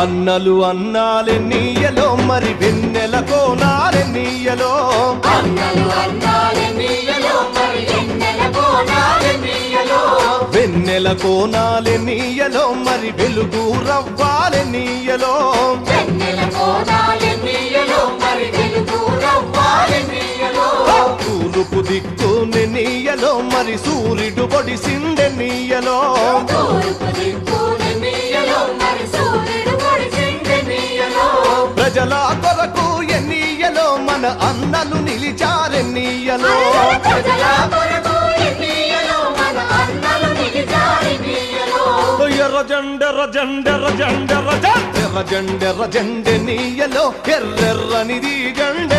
అన్నలు అన్నాలెన్నీయలో మరి వెన్నెల కోనాలెన్నీయలో వెన్నెల కోనాలెన్నీయలో మరి వెలుగు రవ్వాలెన్నీయలో తూర్పు దిక్కు నెన్నీయలో మరి సూర్యుడు పొడిసిండెన్నీయలో ప్రజల కొరకు ఎన్నీయలో మన అన్నలు నిలిచారెన్నీయలో ఎర్ర జెండె నీయలో ఎర్రెర్రనిది జెండ